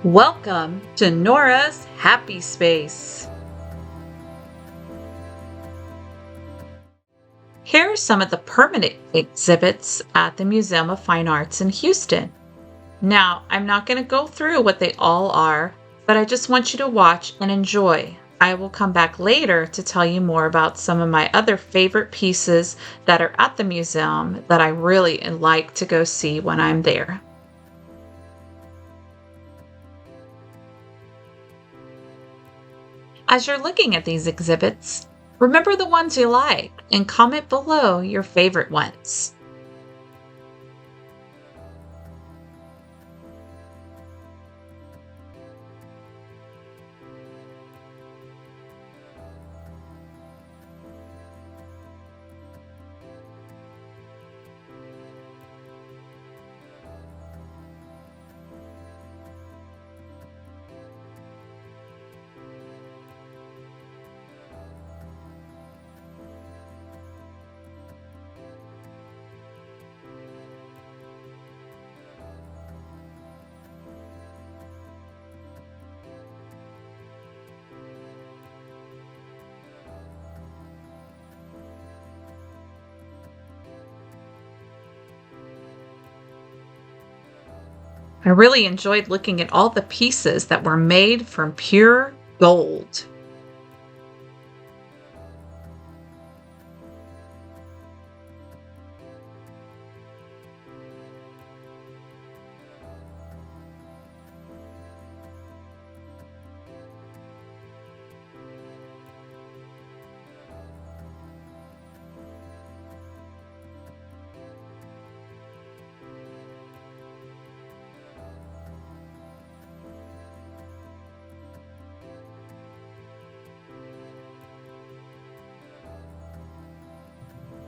Welcome to Nora's Happy Space. Here are some of the permanent exhibits at the Museum of Fine Arts in Houston. Now, I'm not going to go through what they all are, but I just want you to watch and enjoy. I will come back later to tell you more about some of my other favorite pieces that are at the museum that I really like to go see when I'm there. As you're looking at these exhibits, remember the ones you like and comment below your favorite ones. I really enjoyed looking at all the pieces that were made from pure gold.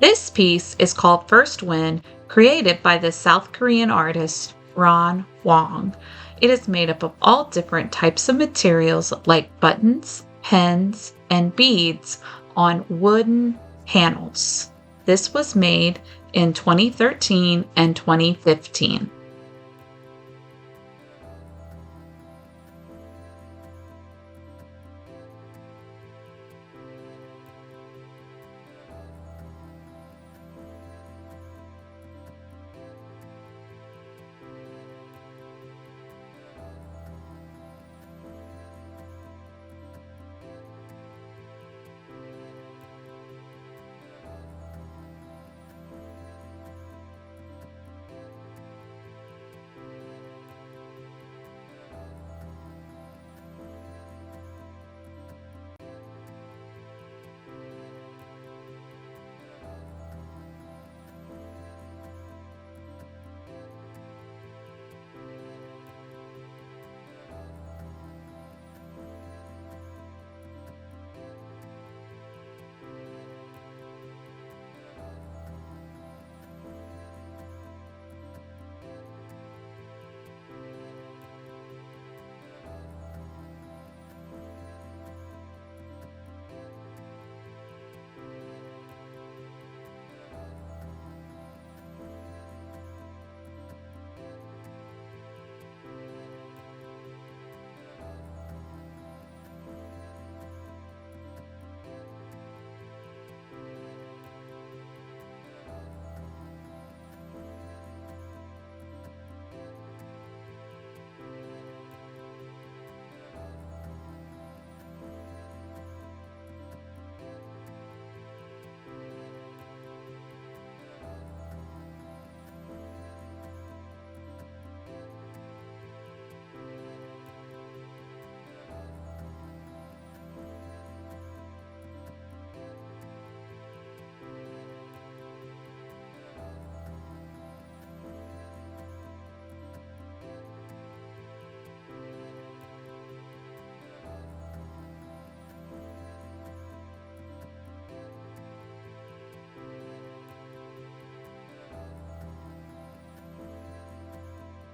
This piece is called First Wind, created by the South Korean artist Ron Wong. It is made up of all different types of materials like buttons, pens, and beads on wooden panels. This was made in 2013 and 2015.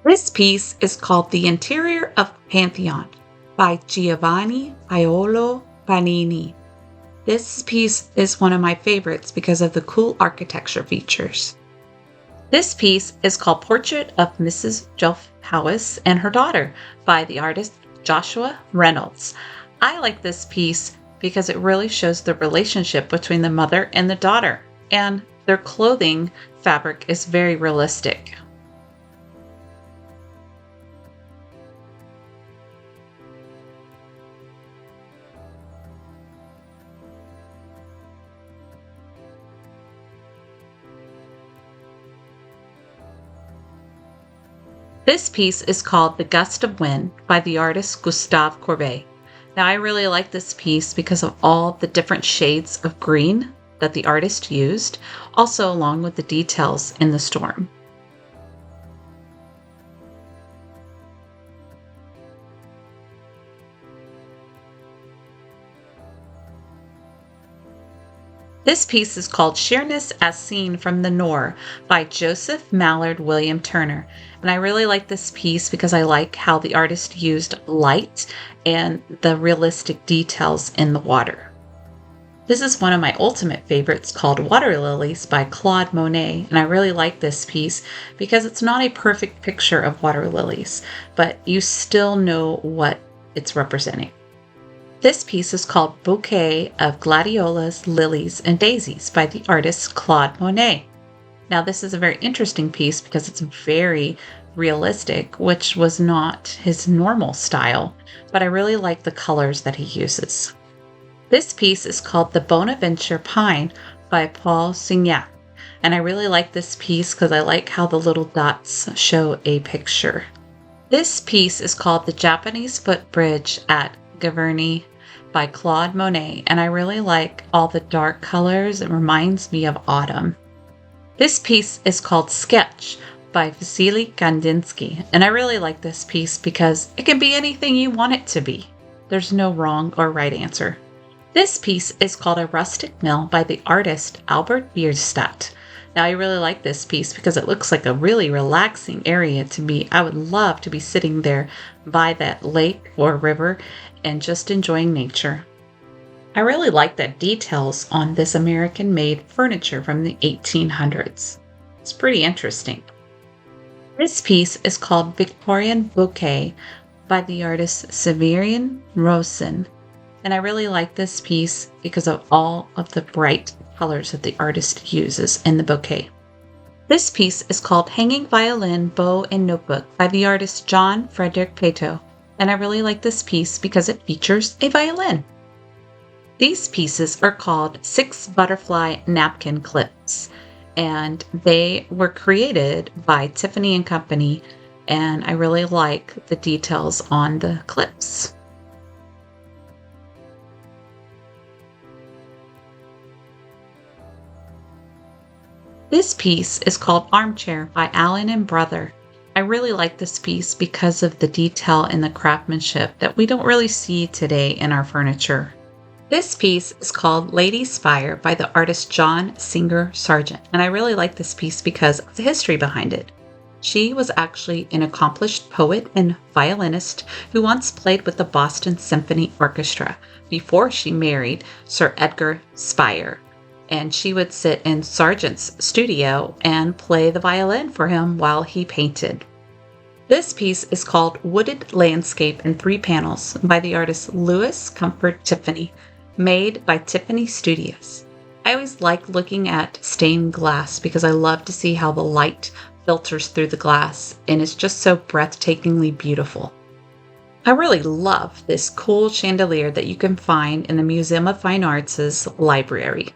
This piece is called The Interior of Pantheon by Giovanni Paolo Panini. This piece is one of my favorites because of the cool architecture features. This piece is called Portrait of Mrs. Jelf Howes and Her Daughter by the artist Joshua Reynolds. I like this piece because it really shows the relationship between the mother and the daughter, and their clothing fabric is very realistic. This piece is called The Gust of Wind by the artist Gustave Courbet. Now, I really like this piece because of all the different shades of green that the artist used, also along with the details in the storm. This piece is called Sheerness as Seen from the Nore by Joseph Mallard William Turner. And I really like this piece because I like how the artist used light and the realistic details in the water. This is one of my ultimate favorites called Water Lilies by Claude Monet. And I really like this piece because it's not a perfect picture of water lilies, but you still know what it's representing. This piece is called Bouquet of Gladiolas, Lilies, and Daisies by the artist Claude Monet. Now, this is a very interesting piece because it's very realistic, which was not his normal style, but I really like the colors that he uses. This piece is called The Bonaventure Pine by Paul Signac, and I really like this piece because I like how the little dots show a picture. This piece is called The Japanese Footbridge at Giverny by Claude Monet, and I really like all the dark colors. It reminds me of autumn. This piece is called Sketch by Vasily Kandinsky, and I really like this piece because it can be anything you want it to be. There's no wrong or right answer. This piece is called A Rustic Mill by the artist Albert Bierstadt. Now, I really like this piece because it looks like a really relaxing area to me. I would love to be sitting there by that lake or river and just enjoying nature. I really like the details on this American-made furniture from the 1800s. It's pretty interesting. This piece is called Victorian Bouquet by the artist Severian Rosen. And I really like this piece because of all of the bright colors that the artist uses in the bouquet. This piece is called Hanging Violin, Bow, and Notebook by the artist John Frederick Pato, and I really like this piece because it features a violin. These pieces are called 6 Butterfly Napkin Clips, and they were created by Tiffany & Company, and I really like the details on the clips. This piece is called Armchair by Allen and Brother. I really like this piece because of the detail and the craftsmanship that we don't really see today in our furniture. This piece is called Lady's Fire by the artist John Singer Sargent, and I really like this piece because of the history behind it. She was actually an accomplished poet and violinist who once played with the Boston Symphony Orchestra before she married Sir Edgar Spire. And she would sit in Sargent's studio and play the violin for him while he painted. This piece is called Wooded Landscape in 3 Panels by the artist Louis Comfort Tiffany, made by Tiffany Studios. I always like looking at stained glass because I love to see how the light filters through the glass, and it's just so breathtakingly beautiful. I really love this cool chandelier that you can find in the Museum of Fine Arts' library.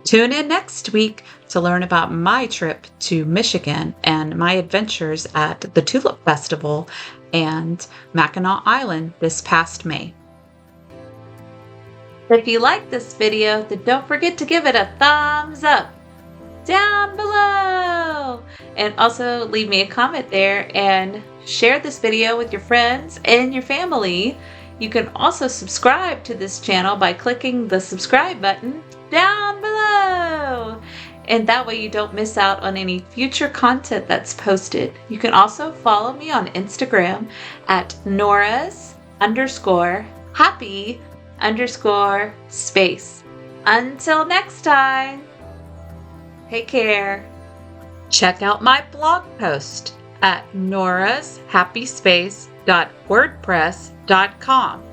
Tune in next week to learn about my trip to Michigan and my adventures at the Tulip Festival and Mackinac Island this past May. If you like this video, then don't forget to give it a thumbs up down below. And also leave me a comment there and share this video with your friends and your family. You can also subscribe to this channel by clicking the subscribe button down below. And that way you don't miss out on any future content that's posted. You can also follow me on Instagram at Nora's_happy_space. Until next time, take care. Check out my blog post at norashappyspace.wordpress.com.